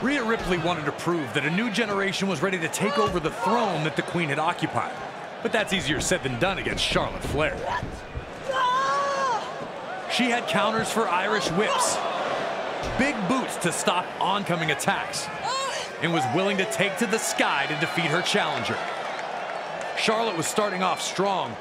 Rhea Ripley wanted to prove that a new generation was ready to take over the throne that the Queen had occupied. But that's easier said than done against Charlotte Flair. She had counters for Irish whips, big boots to stop oncoming attacks, and was willing to take to the sky to defeat her challenger. Charlotte was starting off strong.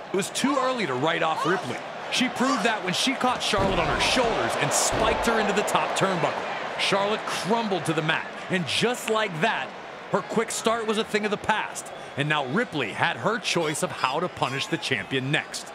It was too early to write off Ripley. She proved that when she caught Charlotte on her shoulders and spiked her into the top turnbuckle. Charlotte crumbled to the mat, and just like that, her quick start was a thing of the past. And now Ripley had her choice of how to punish the champion next.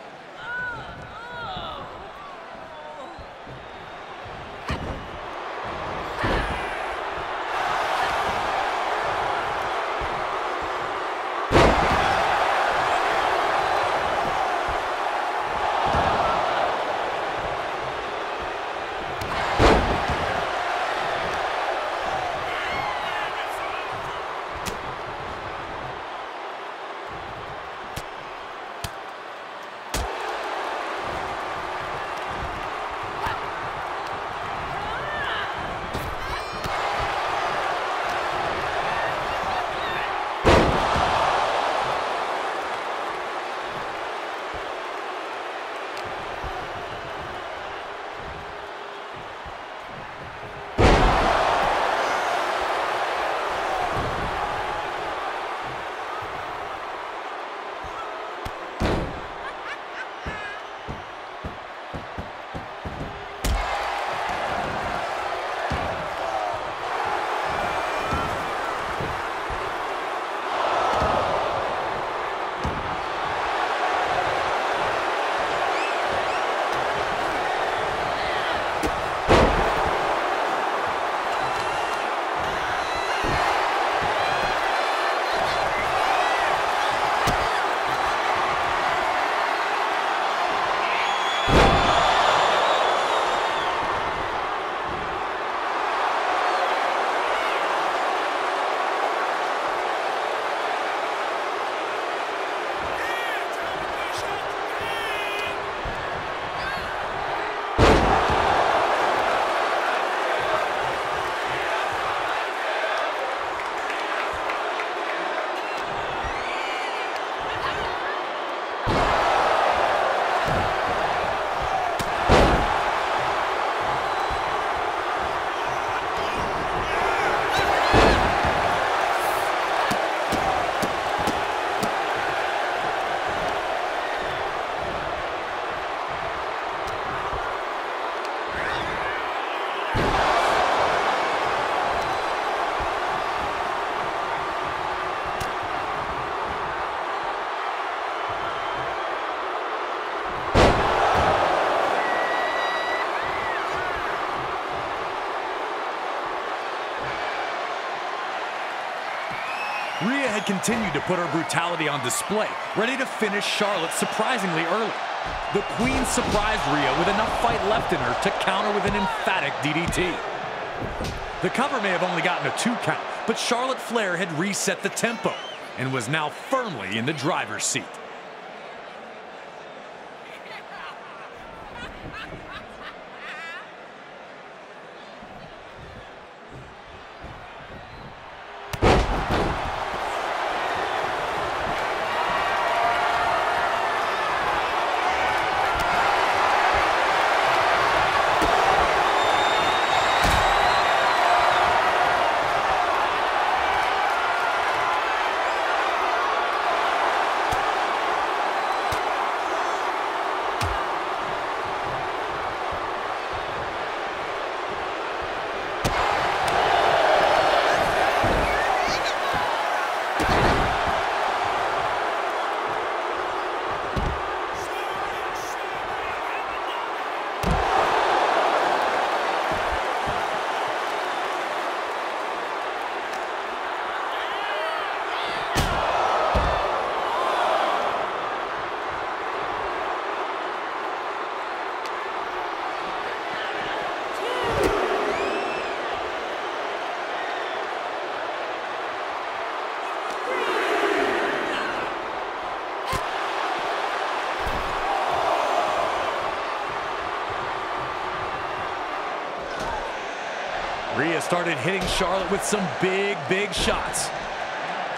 Rhea had continued to put her brutality on display, ready to finish Charlotte surprisingly early. The Queen surprised Rhea with enough fight left in her to counter with an emphatic DDT. The cover may have only gotten a 2 count, but Charlotte Flair had reset the tempo and was now firmly in the driver's seat. started hitting Charlotte with some big shots.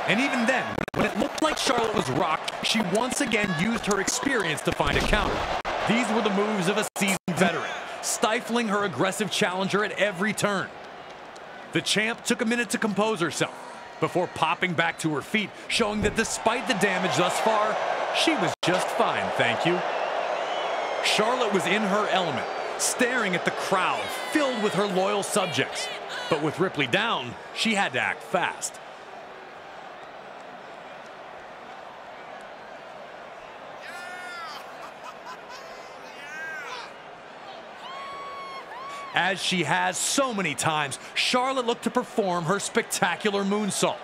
And even then, when it looked like Charlotte was rocked, she once again used her experience to find a counter. These were the moves of a seasoned veteran, stifling her aggressive challenger at every turn. The champ took a minute to compose herself before popping back to her feet, showing that despite the damage thus far, she was just fine, thank you. Charlotte was in her element, staring at the crowd filled with her loyal subjects. But with Ripley down, she had to act fast. As she has so many times, Charlotte looked to perform her spectacular moonsault.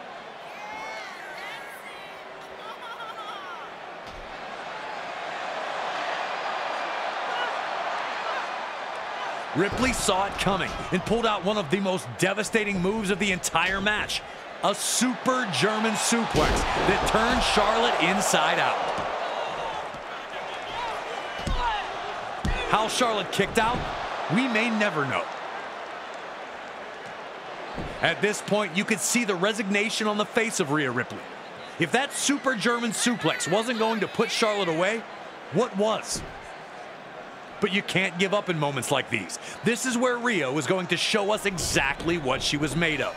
Ripley saw it coming and pulled out one of the most devastating moves of the entire match, a super German suplex that turned Charlotte inside out. How Charlotte kicked out, we may never know. At this point, you could see the resignation on the face of Rhea Ripley. If that super German suplex wasn't going to put Charlotte away, what was? But you can't give up in moments like these. This is where Rhea was going to show us exactly what she was made of.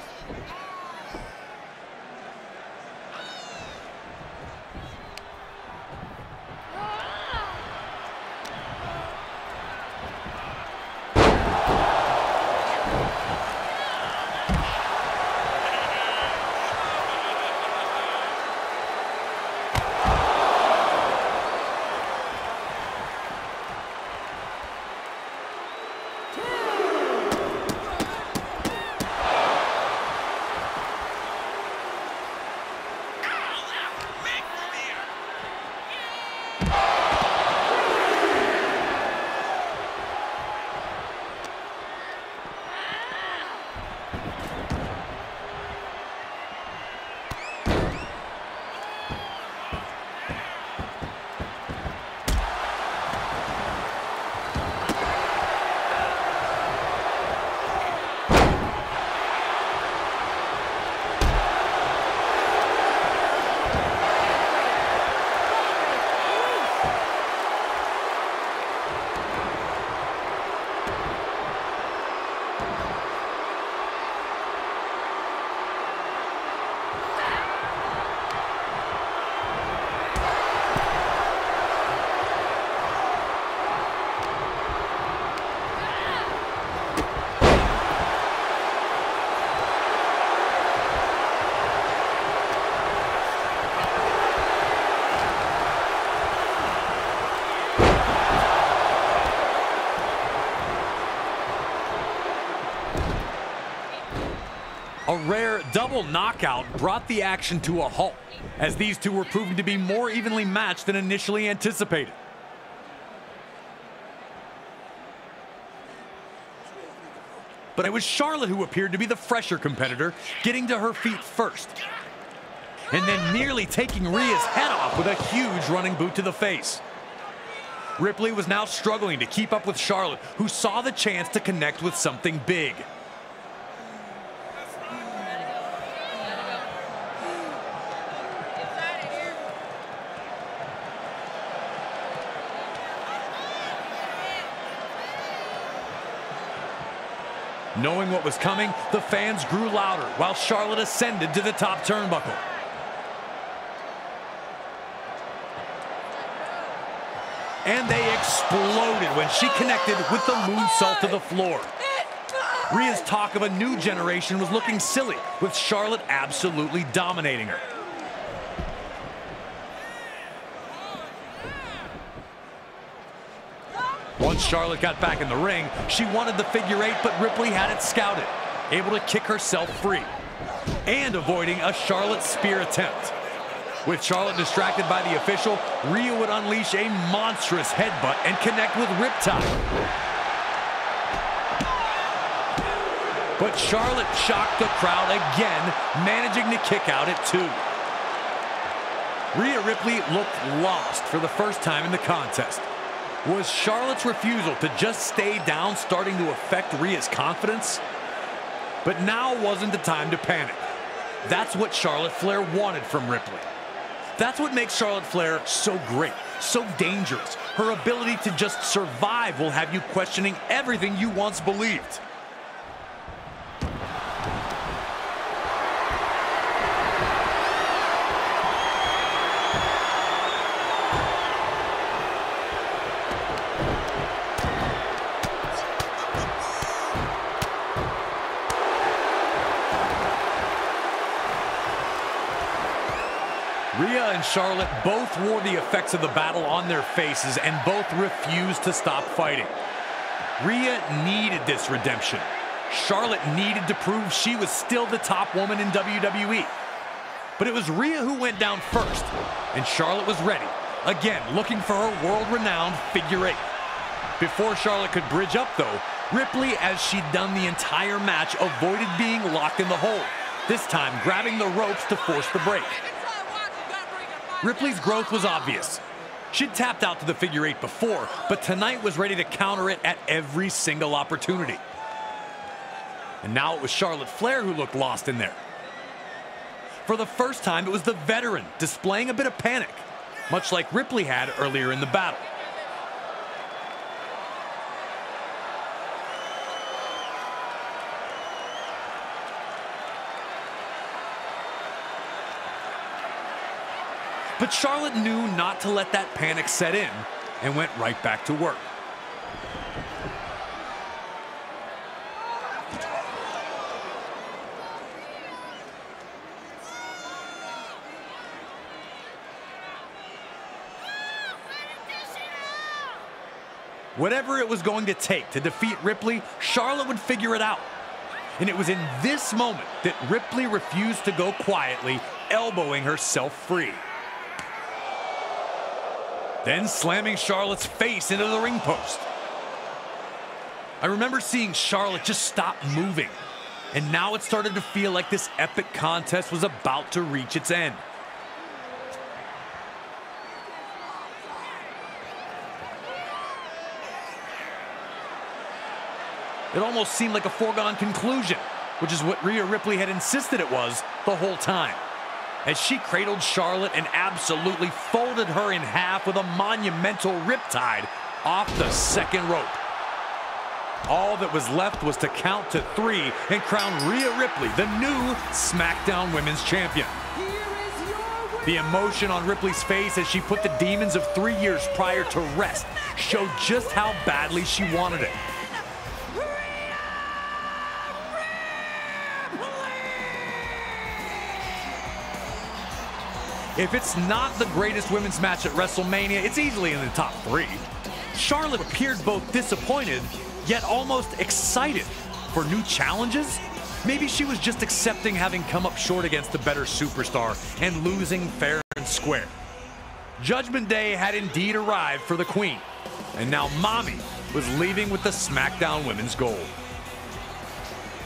A rare double knockout brought the action to a halt, as these two were proving to be more evenly matched than initially anticipated. But it was Charlotte who appeared to be the fresher competitor, getting to her feet first, and then nearly taking Rhea's head off with a huge running boot to the face. Ripley was now struggling to keep up with Charlotte, who saw the chance to connect with something big. Knowing what was coming, the fans grew louder while Charlotte ascended to the top turnbuckle. And they exploded when she connected with the moonsault to the floor. Rhea's talk of a new generation was looking silly, with Charlotte absolutely dominating her. Once Charlotte got back in the ring, she wanted the figure eight, but Ripley had it scouted, able to kick herself free, and avoiding a Charlotte spear attempt. With Charlotte distracted by the official, Rhea would unleash a monstrous headbutt and connect with Riptide. But Charlotte shocked the crowd again, managing to kick out at 2. Rhea Ripley looked lost for the first time in the contest. Was Charlotte's refusal to just stay down starting to affect Rhea's confidence? But now wasn't the time to panic. That's what Charlotte Flair wanted from Ripley. That's what makes Charlotte Flair so great, so dangerous. Her ability to just survive will have you questioning everything you once believed. Rhea and Charlotte both wore the effects of the battle on their faces and both refused to stop fighting. Rhea needed this redemption. Charlotte needed to prove she was still the top woman in WWE. But it was Rhea who went down first, and Charlotte was ready, again looking for her world-renowned figure eight. Before Charlotte could bridge up though, Ripley, as she'd done the entire match, avoided being locked in the hold, this time grabbing the ropes to force the break. Ripley's growth was obvious. She'd tapped out to the figure eight before, but tonight was ready to counter it at every single opportunity. And now it was Charlotte Flair who looked lost in there. For the first time, it was the veteran displaying a bit of panic, much like Ripley had earlier in the battle. But Charlotte knew not to let that panic set in and went right back to work. Whatever it was going to take to defeat Ripley, Charlotte would figure it out. And it was in this moment that Ripley refused to go quietly, elbowing herself free. Then slamming Charlotte's face into the ring post. I remember seeing Charlotte just stop moving, and now it started to feel like this epic contest was about to reach its end. It almost seemed like a foregone conclusion, which is what Rhea Ripley had insisted it was the whole time, as she cradled Charlotte and absolutely folded her in half with a monumental riptide off the second rope. All that was left was to count to 3 and crown Rhea Ripley the new SmackDown Women's Champion. The emotion on Ripley's face as she put the demons of 3 years prior to rest showed just how badly she wanted it. If it's not the greatest women's match at WrestleMania, it's easily in the top 3. Charlotte appeared both disappointed, yet almost excited for new challenges. Maybe she was just accepting having come up short against the better superstar and losing fair and square. Judgment Day had indeed arrived for the Queen, and now Mommy was leaving with the SmackDown Women's Gold.